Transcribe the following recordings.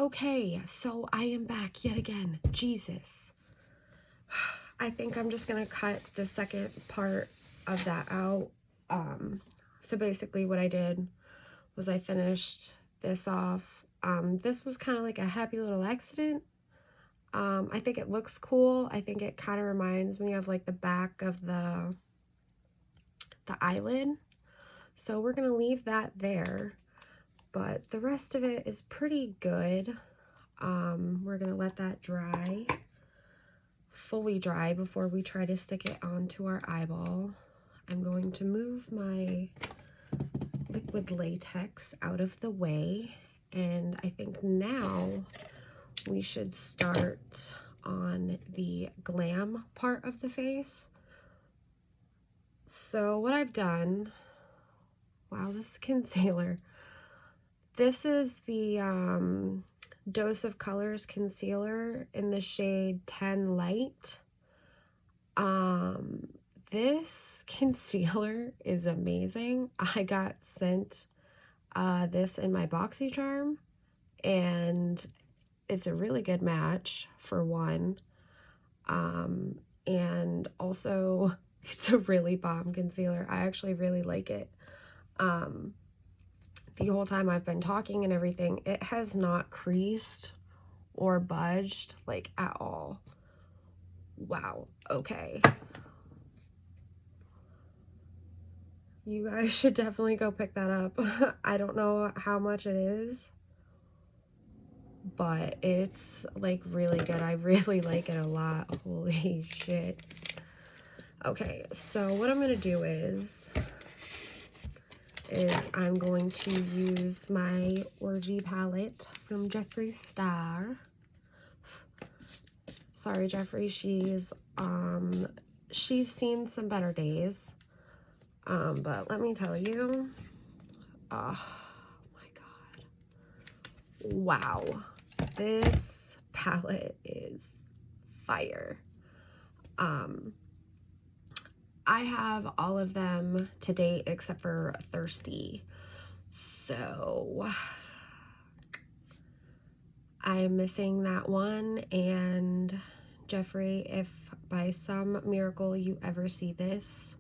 Okay, so I am back yet again. Jesus. I think I'm just gonna cut the second part of that out. So basically what I did was I finished this off. This was kind of like a happy little accident. I think it looks cool. I think it kind of reminds me of like the back of the eyelid. So we're gonna leave that there. But the rest of it is pretty good. We're gonna let that dry, fully dry, before we try to stick it onto our eyeball. I'm going to move my liquid latex out of the way, and I think now we should start on the glam part of the face. So what I've done, wow, this concealer. This is the Dose of Colors concealer in the shade 10 Light. This concealer is amazing. I got sent this in my BoxyCharm, and it's a really good match for one. And also it's a really bomb concealer. I actually really like it. The whole time I've been talking and everything, it has not creased or budged, like, at all. Wow, okay. You guys should definitely go pick that up. I don't know how much it is, but it's, like, really good. I really like it a lot. Holy shit. Okay, so what I'm gonna do is I'm going to use my Orgy palette from Jeffree Star. Sorry, Jeffree, she's seen some better days. But let me tell you, oh my God. Wow. This palette is fire. I have all of them to date except for Thirsty. So I am missing that one. And Jeffree, if by some miracle you ever see this,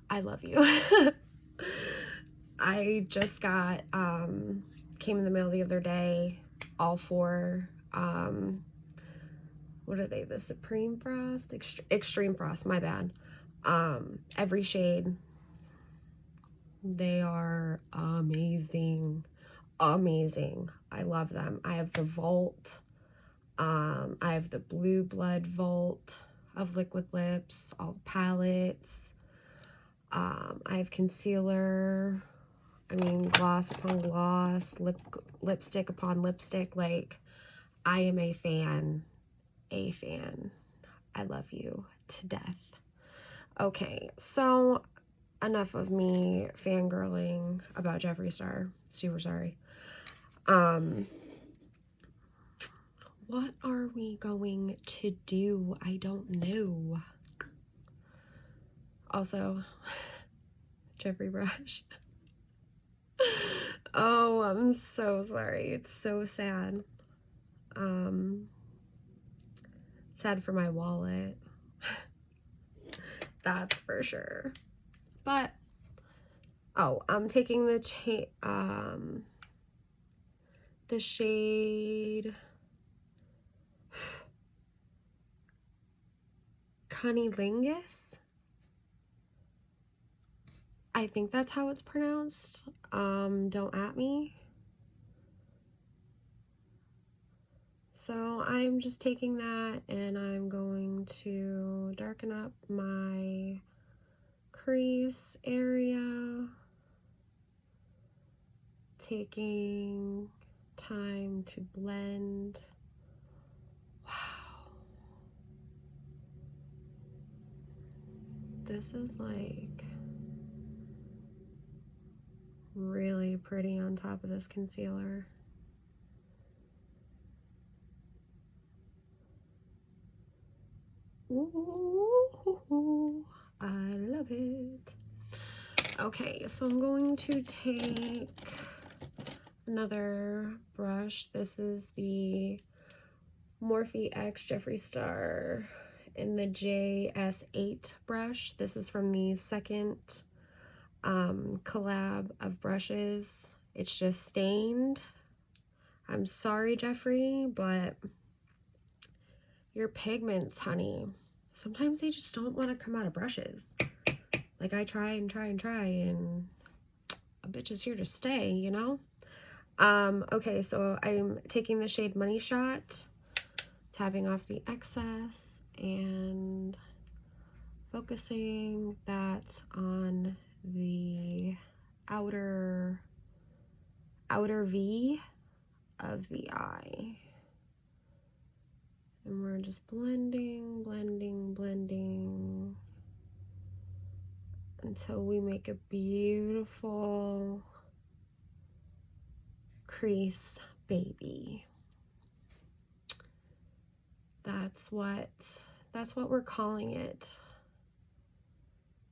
I love you. I just got, came in the mail the other day, all four, what are they, the Supreme Frost? Extreme Frost, my bad. Every shade. They are amazing. Amazing. I love them. I have the Volt. I have the Blue Blood Volt of Liquid Lips, all the palettes. I have concealer. I mean, gloss upon gloss, lipstick upon lipstick. Like, I am a fan. A fan. I love you to death. Okay, so enough of me fangirling about Jeffree Star. Super sorry. What are we going to do? I don't know. Also, Jeffree brush. Oh, I'm so sorry. It's so sad. Sad for my wallet. That's for sure. But oh, I'm taking the shade Cunnilingus. I think that's how it's pronounced. Don't at me. So I'm just taking that and I'm going to darken up my crease area. Taking time to blend. Wow. This is like really pretty on top of this concealer. Ooh, I love it. Okay, so I'm going to take another brush. This is the Morphe X Jeffree Star in the JS8 brush. This is from the second collab of brushes. It's just stained. I'm sorry, Jeffree, but your pigments, honey, sometimes they just don't want to come out of brushes. Like, I try and try and try, and a bitch is here to stay, you know? Okay, so I'm taking the shade Money Shot, tapping off the excess, and focusing that on the outer V of the eye. And we're just blending, blending, blending until we make a beautiful crease baby. That's what we're calling it,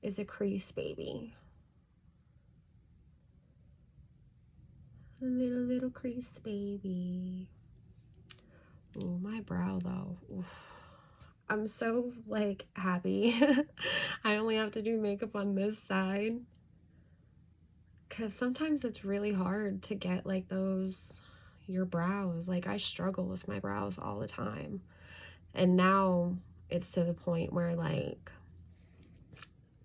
is a crease baby. A little crease baby. Oh, my brow though. Oof. I'm so like happy. I only have to do makeup on this side, because sometimes it's really hard to get like your brows. Like, I struggle with my brows all the time, and now it's to the point where like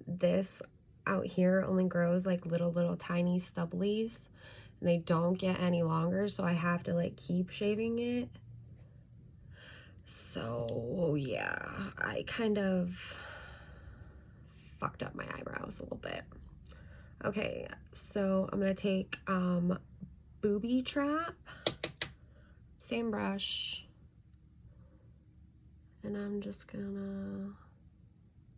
this out here only grows like little tiny stubblies, and they don't get any longer, so I have to like keep shaving it. So yeah, I kind of fucked up my eyebrows a little bit. Okay, so I'm gonna take Booby Trap, same brush, and I'm just gonna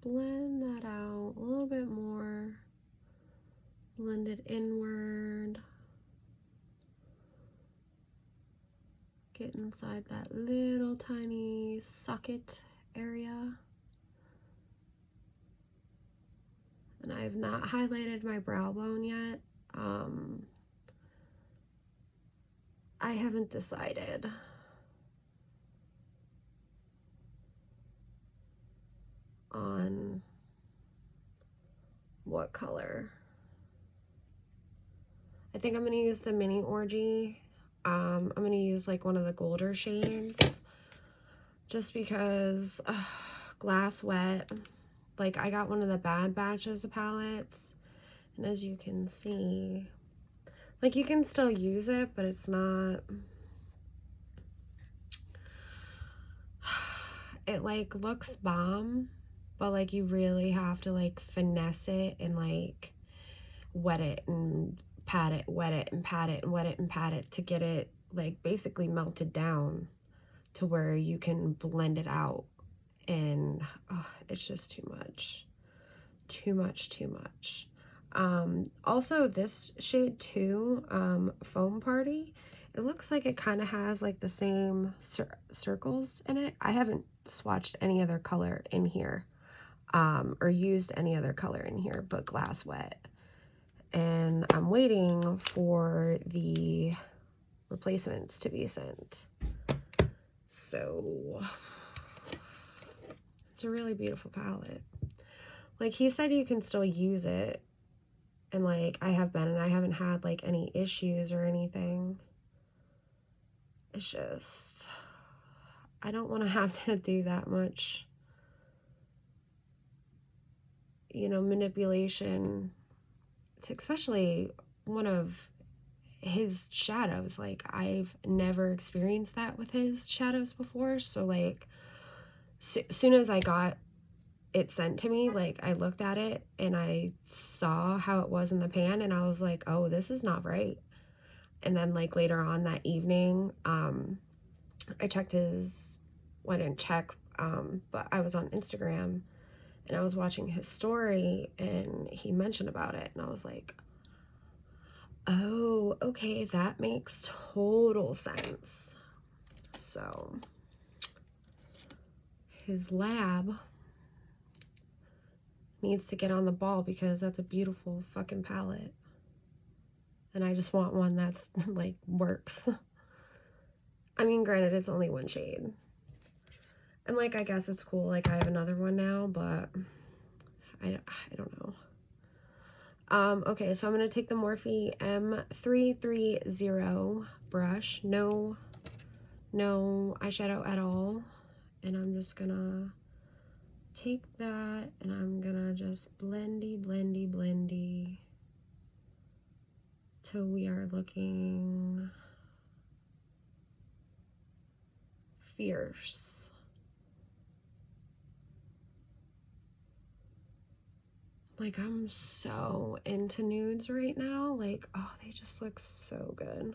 blend that out a little bit more, blend it inward, get inside that little tiny socket area. And I have not highlighted my brow bone yet. I haven't decided. On what color. I think I'm going to use the Mini Orgy. I'm going to use like one of the golder shades, just because Glass Wet, like, I got one of the Bad Batches of palettes, and as you can see, like, you can still use it, but it's not, it like looks bomb, but like you really have to like finesse it and like wet it and pat it, wet it and pat it, and wet it and pat it to get it like basically melted down to where you can blend it out. And it's just too much. Also, this shade too, Foam Party, it looks like it kind of has like the same circles in it. I haven't swatched any other color in here, or used any other color in here but Glass Wet. And I'm waiting for the replacements to be sent. So it's a really beautiful palette. Like, he said you can still use it, and like I have been, and I haven't had like any issues or anything. It's just, I don't want to have to do that much, you know, manipulation to especially one of his shadows. Like, I've never experienced that with his shadows before. So like, soon as I got it sent to me, like, I looked at it and I saw how it was in the pan, and I was like, oh, this is not right. And then like later on that evening, I checked well, I didn't check, but I was on Instagram and I was watching his story, and he mentioned about it, and I was like, oh, okay, that makes total sense. So his lab needs to get on the ball, because that's a beautiful fucking palette. And I just want one that's like works. I mean, granted, it's only one shade. And like, I guess it's cool. Like, I have another one now, but I don't know. Okay, so I'm going to take the Morphe M330 brush. No eyeshadow at all. And I'm just going to take that and I'm going to just blendy till we are looking fierce. Like, I'm so into nudes right now. Like, oh, they just look so good.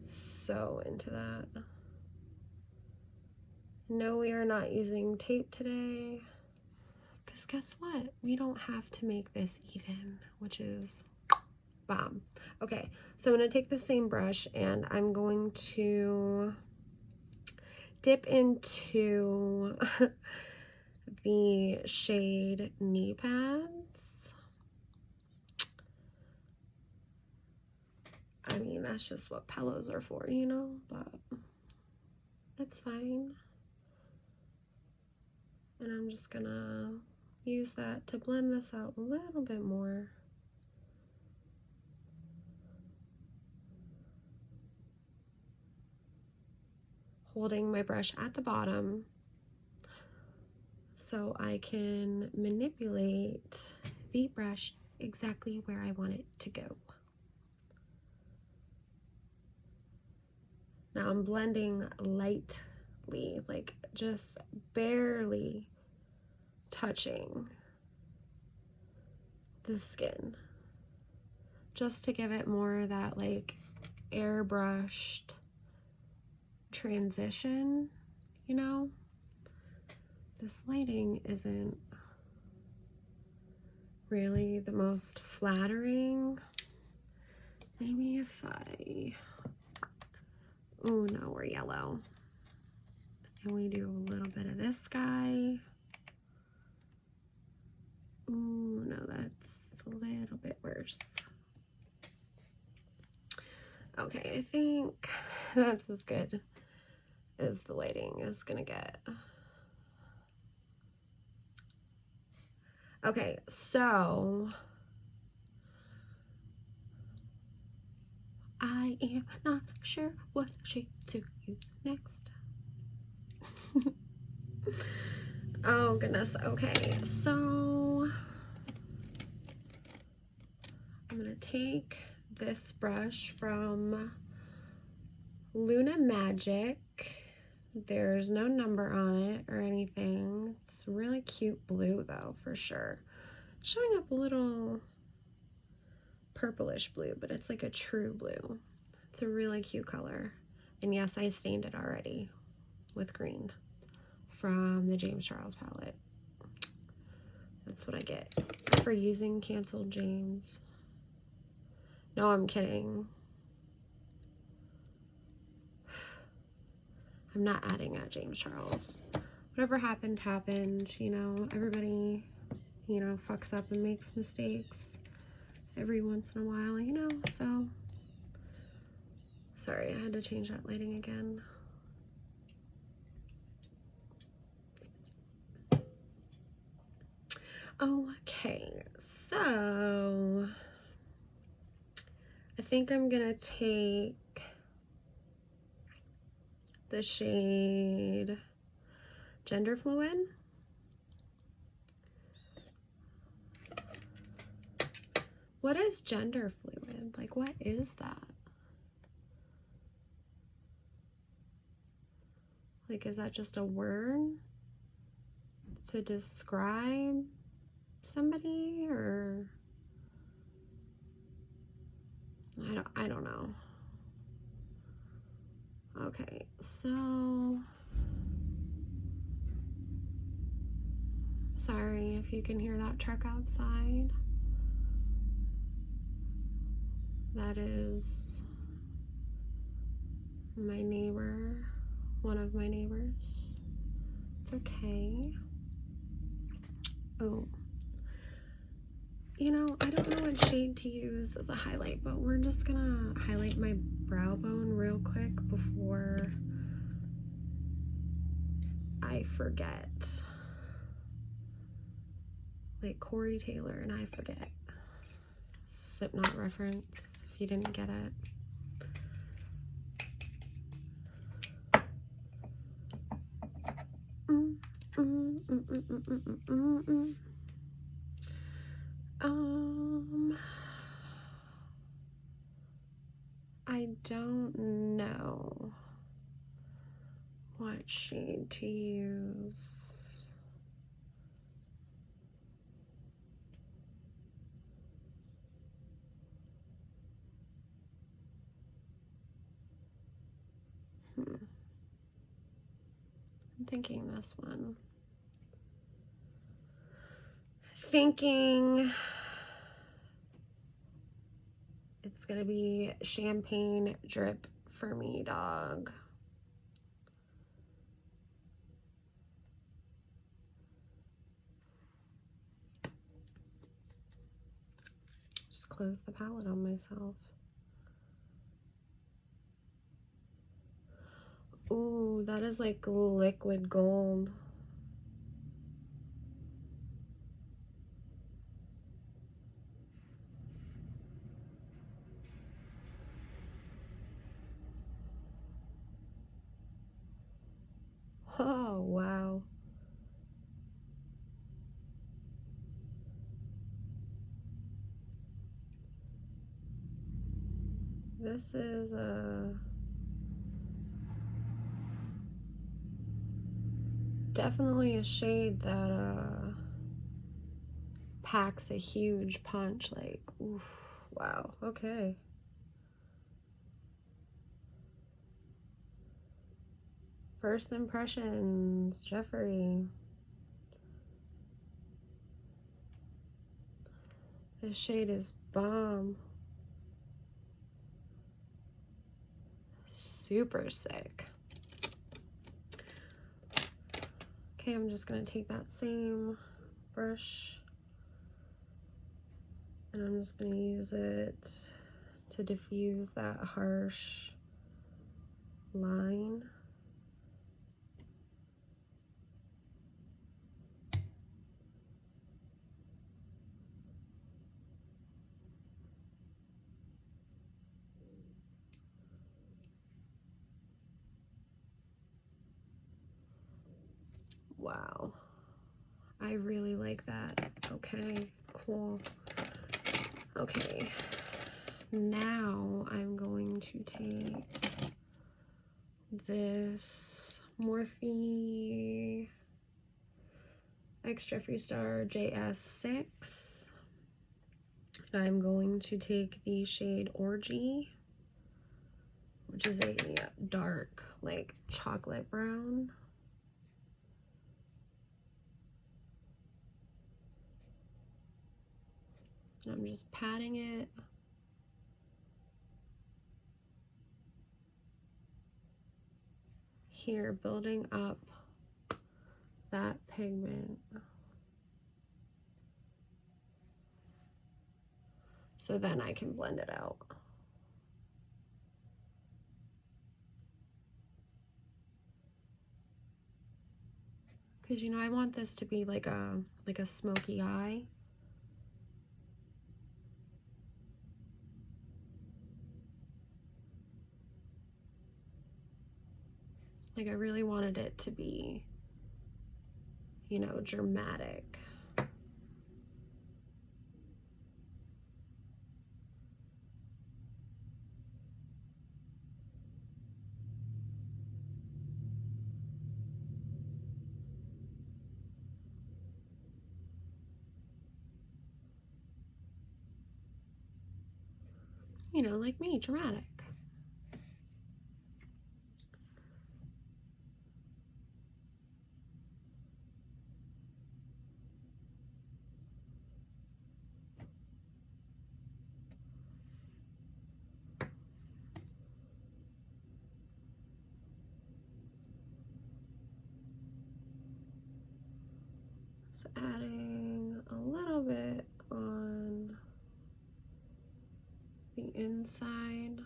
So into that. No, we are not using tape today. Because guess what? We don't have to make this even, which is bomb. Okay, so I'm going to take the same brush and I'm going to dip into the shade Knee Pads. I mean, that's just what pillows are for, you know, but it's fine. And I'm just gonna use that to blend this out a little bit more. Holding my brush at the bottom so I can manipulate the brush exactly where I want it to go. Now I'm blending lightly, like just barely touching the skin, just to give it more of that like airbrushed transition, you know? This lighting isn't really the most flattering. Maybe if I, oh no, we're yellow. And we do a little bit of this guy. Ooh, no, that's a little bit worse. Okay, I think that's as good as the lighting is gonna get. Okay, so I am not sure what shade to use next. Oh goodness. Okay, so I'm gonna take this brush from Luna Magic. There's no number on it or anything. It's really cute blue though, for sure. Showing up a little purplish blue, but it's like a true blue. It's a really cute color. And yes, I stained it already with green from the James Charles palette. That's what I get for using Canceled James. No, I'm kidding. I'm not adding at James Charles. Whatever happened, happened. You know, everybody, you know, fucks up and makes mistakes every once in a while, you know, so. Sorry, I had to change that lighting again. Okay, so I think I'm gonna take the shade Gender Fluid. What is gender fluid? Like, what is that? Like, is that just a word to describe somebody, or I don't know. Okay, so sorry if you can hear that truck outside. That is my neighbor, one of my neighbors. It's That's okay. Oh, you know, I don't know what shade to use as a highlight, but we're just gonna highlight my brow bone real quick before I forget. Like Corey Taylor and I Forget. Slipknot reference, if you didn't get it. I don't know what shade to use. I'm thinking this one. Thinking it's gonna be Champagne Drip for me, dog. Just close the palette on myself. Ooh, that is like liquid gold. Oh, wow. This is definitely a shade that packs a huge punch. Like, oof, wow, okay. First impressions, Jeffrey. This shade is bomb. Super sick. Okay, I'm just gonna take that same brush and I'm just gonna use it to diffuse that harsh line. Wow, I really like that. Okay, cool. Okay, now I'm going to take this Morphe Extra Freestar JS6. And I'm going to take the shade Orgy, which is a dark, like chocolate brown. And I'm just patting it. Here, building up that pigment. So then I can blend it out. Because, you know, I want this to be like a smoky eye. Like, I really wanted it to be, you know, dramatic. You know, like me, dramatic. Just adding a little bit on the inside.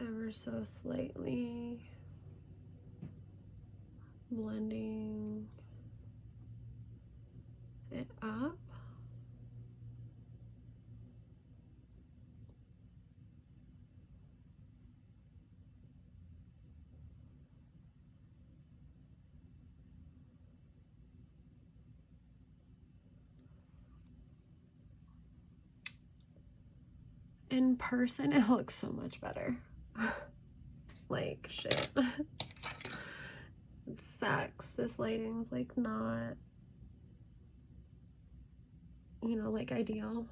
Ever so slightly. Blending it up. In person, it looks so much better. Like, shit. It sucks. This lighting's like not, you know, like ideal.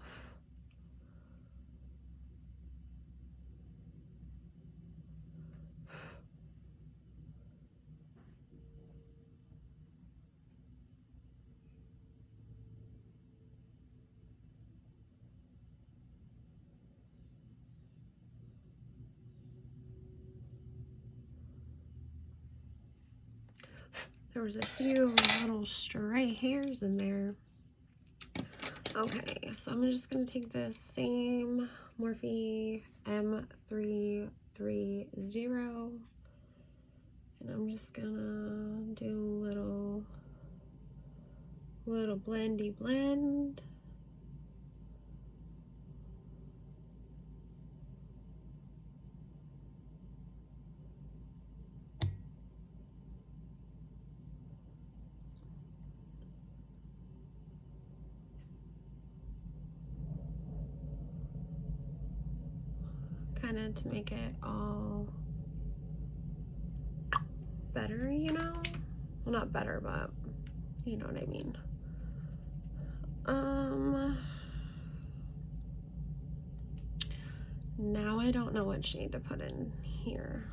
There was a few little stray hairs in there. Okay, so I'm just gonna take this same Morphe M330 and I'm just gonna do a little blendy blend. Kind of to make it all better, you know? Well, not better, but you know what I mean. Now I don't know what shade to put in here.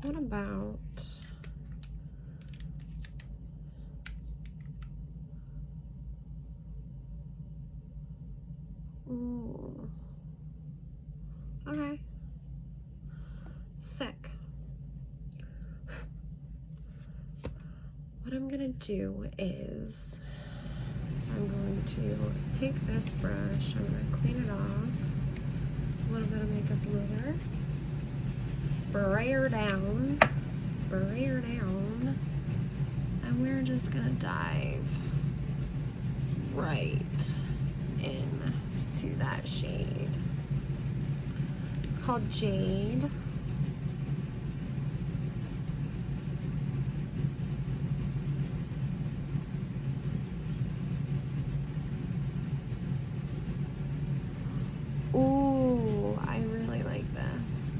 What about ooh. Okay. Sick. What I'm gonna do is I'm going to take this brush, I'm gonna clean it off, a little bit of makeup remover, spray her down, and we're just gonna dive right into that shade. It's called Jade. Ooh, I really like this.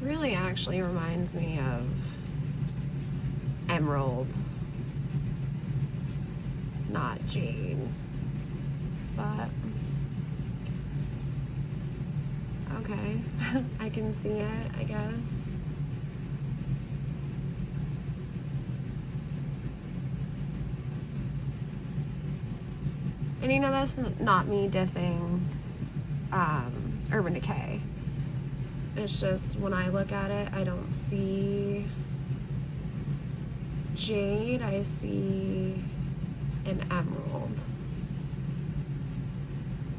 Really actually reminds me of Emerald, not Jade, but okay. I can see it, I guess. And you know, that's not me dissing Urban Decay. It's just when I look at it, I don't see Jade, I see an Emerald.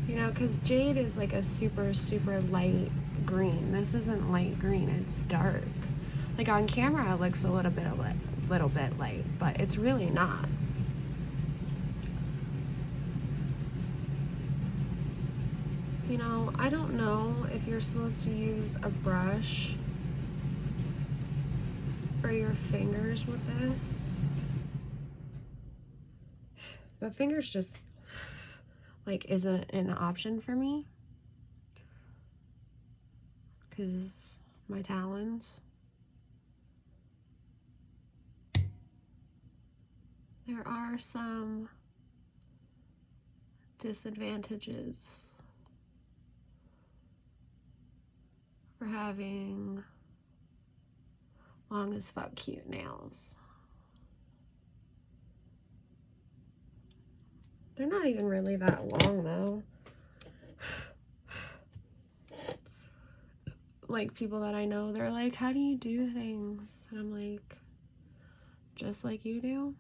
You know, because Jade is like a super, super light green. This isn't light green, it's dark. Like on camera, it looks a little bit light, but it's really not. You know, I don't know if you're supposed to use a brush or your fingers with this, but fingers just like isn't an option for me because my talons. There are some disadvantages for having long as fuck cute nails. They're not even really that long though. Like people that I know, they're like, how do you do things? And I'm like, just like you do.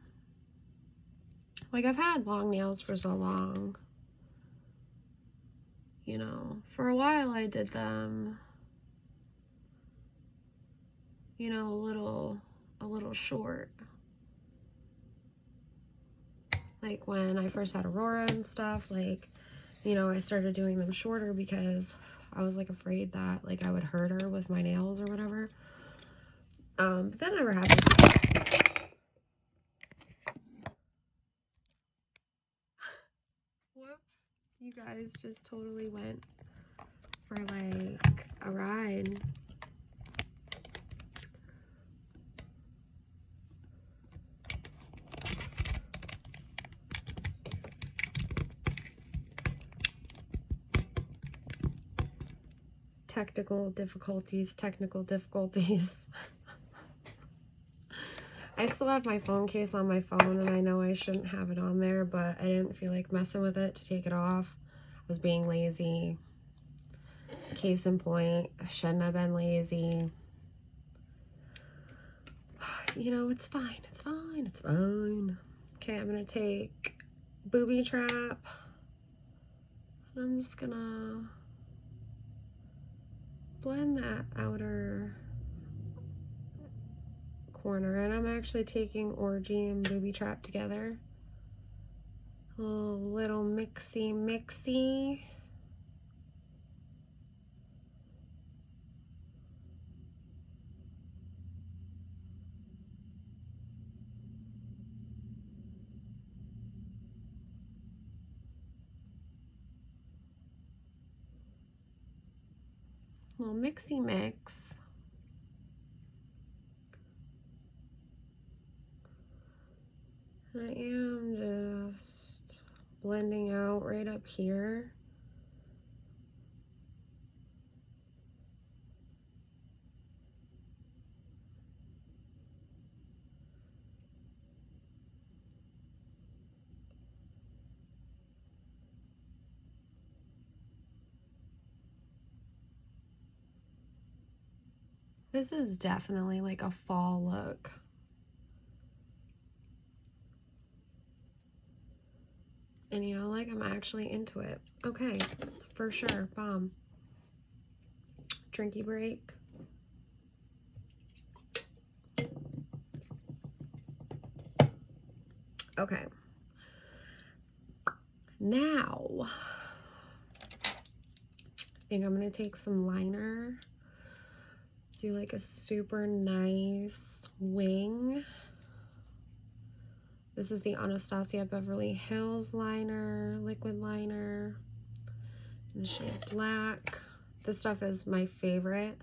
Like I've had long nails for so long. You know, for a while I did them, you know, a little short. Like when I first had Aurora and stuff, like, you know, I started doing them shorter because I was like afraid that like I would hurt her with my nails or whatever. But that never happened. Whoops. You guys just totally went for like a ride. Technical difficulties. I still have my phone case on my phone, and I know I shouldn't have it on there, but I didn't feel like messing with it to take it off. I was being lazy. Case in point, I shouldn't have been lazy. You know, it's fine. It's fine. It's fine. Okay, I'm going to take Booby Trap. And I'm just going to blend that outer corner. And I'm actually taking Orgy and Booby Trap together. A little mixy. Little mixy mix. I am just blending out right up here. This is definitely like a fall look. And you know, like I'm actually into it. Okay, for sure, bomb. Drinky break. Okay. Now, I think I'm gonna take some liner. Do like a super nice wing. This is the Anastasia Beverly Hills liner, liquid liner, in the shade black. This stuff is my favorite.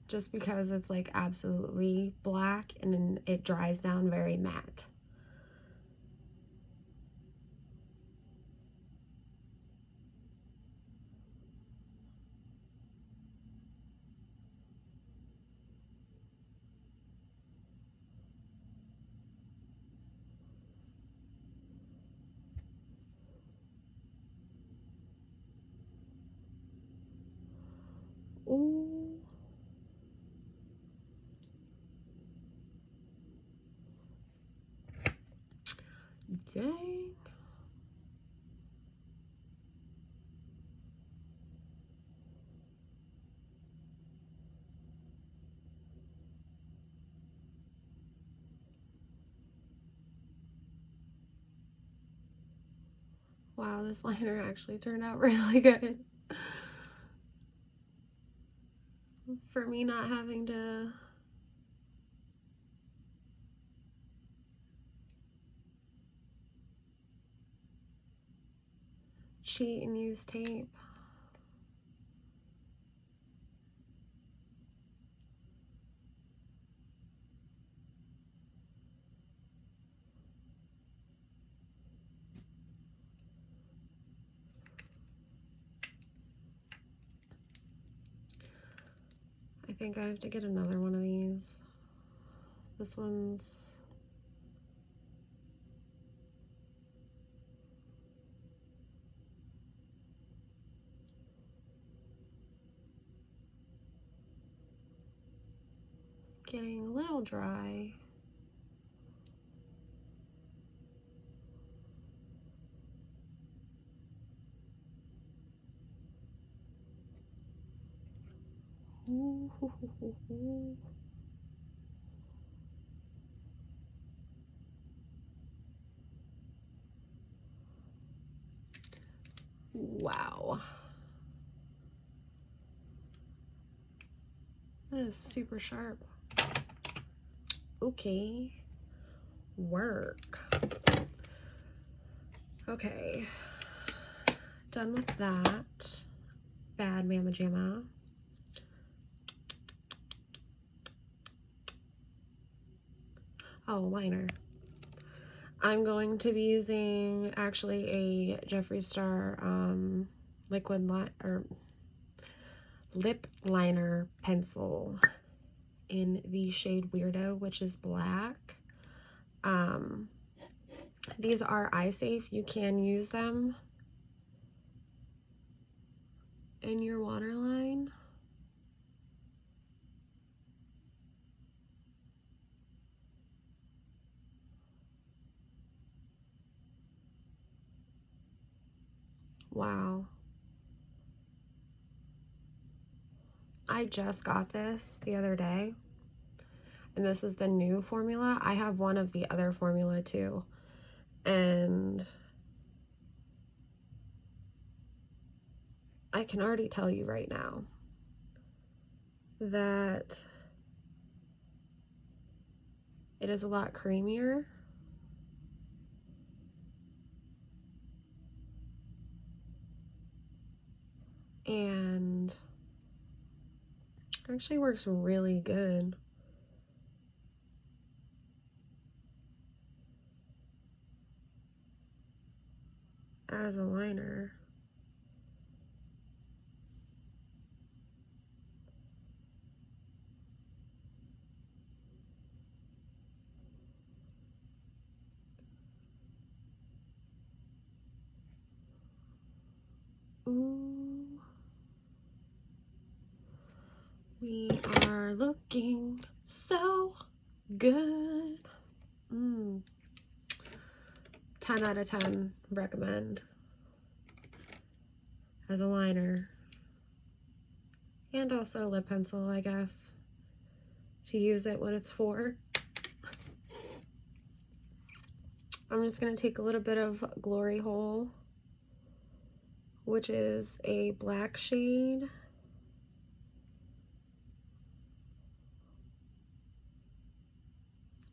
Just because it's like absolutely black and then it dries down very matte. Ooh. Dang. Wow, this liner actually turned out really good. For me not having to cheat and use tape. I think I have to get another one of these. This one's getting a little dry. Wow. That is super sharp. Okay. Work. Okay. Done with that. Bad Mama Jamma. Oh, liner. I'm going to be using actually a Jeffree Star liquid lip liner pencil in the shade Weirdo, which is black. These are eye safe. You can use them in your waterline. Wow. I just got this the other day, and this is the new formula. I have one of the other formula too, and I can already tell you right now that it is a lot creamier. And actually works really good. As a liner. Ooh. We are looking so good. 10 out of 10 recommend as a liner. And also a lip pencil, I guess, to use it when it's for. I'm just going to take a little bit of Glory Hole, which is a black shade.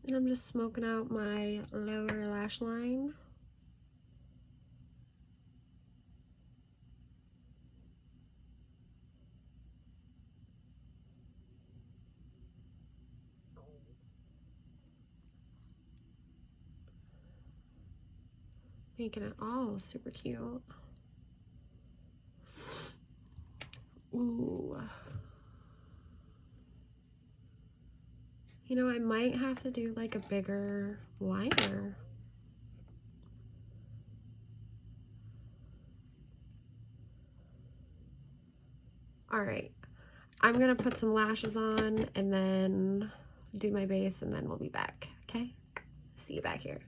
And I'm just smoking out my lower lash line. Making it all super cute. Ooh. You know, I might have to do like a bigger liner. All right, I'm gonna put some lashes on and then do my base, and then we'll be back, okay? See you back here.